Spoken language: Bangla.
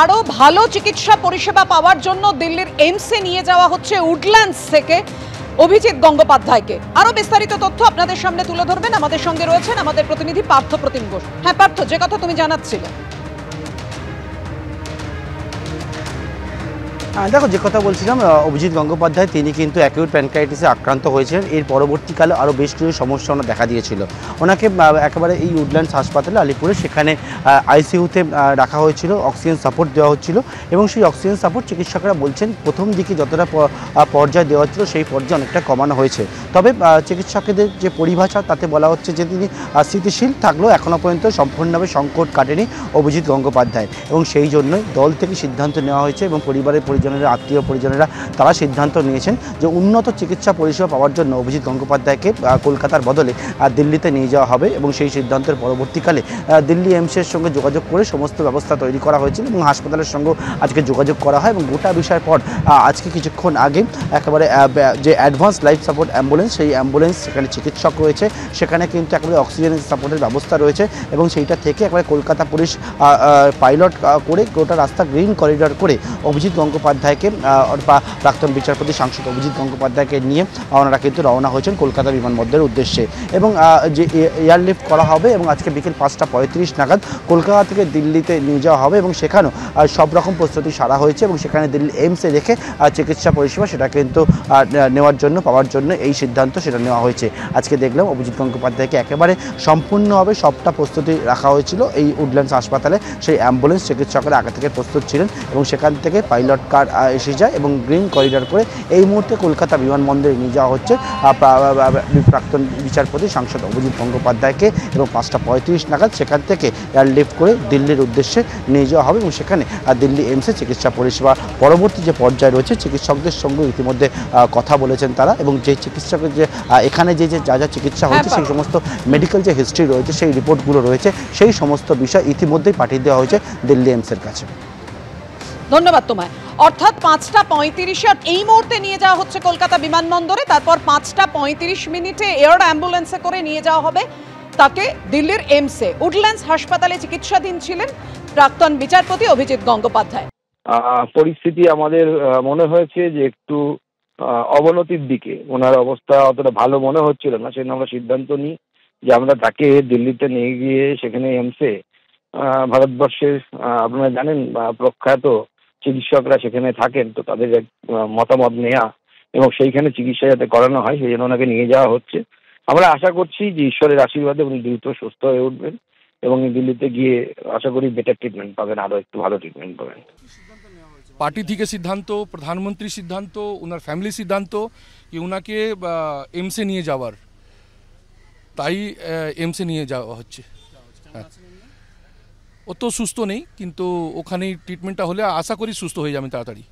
আরো ভালো চিকিৎসা পরিষেবা পাওয়ার জন্য দিল্লির এইমসে নিয়ে যাওয়া হচ্ছে উডল্যান্ডস থেকে অভিজিৎ গঙ্গোপাধ্যায়কে। আরো বিস্তারিত তথ্য আপনাদের সামনে তুলে ধরবেন আমাদের সঙ্গে রয়েছেন আমাদের প্রতিনিধি পার্থ প্রতিম ঘোষ। হ্যাঁ পার্থ, যে কথা তুমি জানাচ্ছিলে। দেখো, যে কথা বলছিলাম, অভিজিৎ গঙ্গোপাধ্যায় তিনি কিন্তু অ্যাকিউট প্যানক্রাইটিসে আক্রান্ত হয়েছিলেন। এর পরবর্তীকালে আরও বেশ কিছু সমস্যা ওনার দেখা দিয়েছিল। ওনাকে একেবারে এই উডল্যান্ডস হাসপাতালে আলিপুরে সেখানে আইসিইউতে রাখা হয়েছিল, অক্সিজেন সাপোর্ট দেওয়া হচ্ছিল এবং সেই অক্সিজেন সাপোর্ট চিকিৎসকরা বলছেন প্রথম দিকে যতটা পর্যায়ে দেওয়া হচ্ছিল সেই পর্যায়ে অনেকটা কমানো হয়েছে। তবে চিকিৎসকদের যে পরিভাষা তাতে বলা হচ্ছে যে তিনি স্থিতিশীল থাকলেও এখনও পর্যন্ত সম্পূর্ণভাবে সংকট কাটেনি অভিজিৎ গঙ্গোপাধ্যায়, এবং সেই জন্যই দল থেকে সিদ্ধান্ত নেওয়া হয়েছে এবং পরিবারের আত্মীয় পরিজনেরা তারা সিদ্ধান্ত নিয়েছেন যে উন্নত চিকিৎসা পরিষেবা পাওয়ার জন্য অভিজিৎ গঙ্গোপাধ্যায়কে কলকাতার বদলে দিল্লিতে নিয়ে যাওয়া হবে। এবং সেই সিদ্ধান্তের পরবর্তীকালে দিল্লি এইমসের সঙ্গে যোগাযোগ করে সমস্ত ব্যবস্থা তৈরি করা হয়েছিল এবং হাসপাতালের সঙ্গে আজকে যোগাযোগ করা হয়। এবং গোটা বিষয়ের পর আজকে কিছুক্ষণ আগে একেবারে যে অ্যাডভান্স লাইফ সাপোর্ট অ্যাম্বুলেন্স, সেই অ্যাম্বুলেন্স সেখানে চিকিৎসক রয়েছে, সেখানে কিন্তু একেবারে অক্সিজেন সাপোর্টের ব্যবস্থা রয়েছে এবং সেইটা থেকে একেবারে কলকাতা পুলিশ পাইলট করে গোটা রাস্তা গ্রিন করিডর করে অভিজিৎ গঙ্গোপাধ্যায়কে প্রাক্তন বিচারপতি সাংসদ অভিজিৎ গঙ্গোপাধ্যায়কে নিয়ে ওনারা কিন্তু রওনা হয়েছেন কলকাতা বিমানবন্দরের উদ্দেশ্যে। এবং যে এয়ারলিফট করা হবে এবং আজকে বিকেল 5:35 নাগাদ কলকাতা থেকে দিল্লিতে নিয়ে যাওয়া হবে এবং সেখানেও সব রকম প্রস্তুতি সারা হয়েছে এবং সেখানে দিল্লি এইমসে রেখে চিকিৎসা পরিষেবা সেটা কিন্তু নেওয়ার জন্য পাওয়ার জন্য এই সিদ্ধান্ত সেটা নেওয়া হয়েছে। আজকে দেখলাম অভিজিৎ গঙ্গোপাধ্যায়কে একেবারে সম্পূর্ণভাবে সবটা প্রস্তুতি রাখা হয়েছিল এই উডল্যান্ডস হাসপাতালে। সেই অ্যাম্বুলেন্স চিকিৎসকরা আগে থেকে প্রস্তুত ছিলেন এবং সেখান থেকে পাইলট কার এসে যায় এবং গ্রিন করিডর করে এই মুহূর্তে কলকাতা বিমানবন্দরে নিয়ে যাওয়া হচ্ছে প্রাক্তন বিচারপতি সাংসদ অভিজিৎ গঙ্গোপাধ্যায়কে এবং 5:35 নাগাদ সেখান থেকে এয়ারলিফট করে দিল্লির উদ্দেশ্যে নিয়ে যাওয়া হবে এবং সেখানে দিল্লি এইমসে চিকিৎসা পরিষেবা পরবর্তী যে পর্যায়ে রয়েছে চিকিৎসকদের সঙ্গে ইতিমধ্যে কথা বলেছেন তারা এবং যে চিকিৎসকের যে এখানে যে যা যা চিকিৎসা হচ্ছে সেই সমস্ত মেডিকেল যে হিস্ট্রি রয়েছে সেই রিপোর্টগুলো রয়েছে সেই সমস্ত বিষয় ইতিমধ্যেই পাঠিয়ে দেওয়া হয়েছে দিল্লি এইমসের কাছে। ধন্যবাদ তোমায়। অর্থাৎ 5:35 এই মুহূর্তে নিয়ে যাওয়া হচ্ছে কলকাতা বিমানবন্দরে, তারপর 5:35 এয়ার অ্যাম্বুলেন্সে করে নিয়ে যাওয়া হবে তাকে দিল্লির এইমসে। উডল্যান্ডস হাসপাতালে চিকিৎসাধীন ছিলেন প্রাক্তন বিচারপতি অভিজিৎ গঙ্গোপাধ্যায়। পরিস্থিতি আমাদের মনে হয়েছে যে একটু অবনতির দিকে, ওনার অবস্থা অতটা ভালো মনে হচ্ছিল না, সেজন্য আমরা সিদ্ধান্ত নিই যে আমরা তাকে দিল্লিতে নিয়ে গিয়ে সেখানে এইমসে ভারতবর্ষের আপনারা জানেন প্রখ্যাত চিকিৎসকরা সেখানে থাকেন, তো তাদের মতামত নেওয়া এবং সেইখানে চিকিৎসা যাতে করানো হয় সেই জন্য ওনাকে নিয়ে যাওয়া হচ্ছে। আমরা আশা করছি যে ঈশ্বরের আশীর্বাদে উনি দ্রুত সুস্থ হয়ে উঠবেন এবং দিল্লিতে গিয়ে আশা করি বেটার ট্রিটমেন্ট পাবেন, আরও একটু ভালো ট্রিটমেন্ট পাবেন। পার্টি থেকে সিদ্ধান্ত, প্রধানমন্ত্রীর সিদ্ধান্ত, ওনার ফ্যামিলির সিদ্ধান্ত কি ওনাকে এইমসে নিয়ে যাওয়ার, তাই এইমসে নিয়ে যাওয়া হচ্ছে। হ্যাঁ, ও তো সুস্থ নেই, কিন্তু ওখানেই ট্রিটমেন্টটা হলে আশা করি সুস্থ হয়ে যাবেন তাড়াতাড়ি।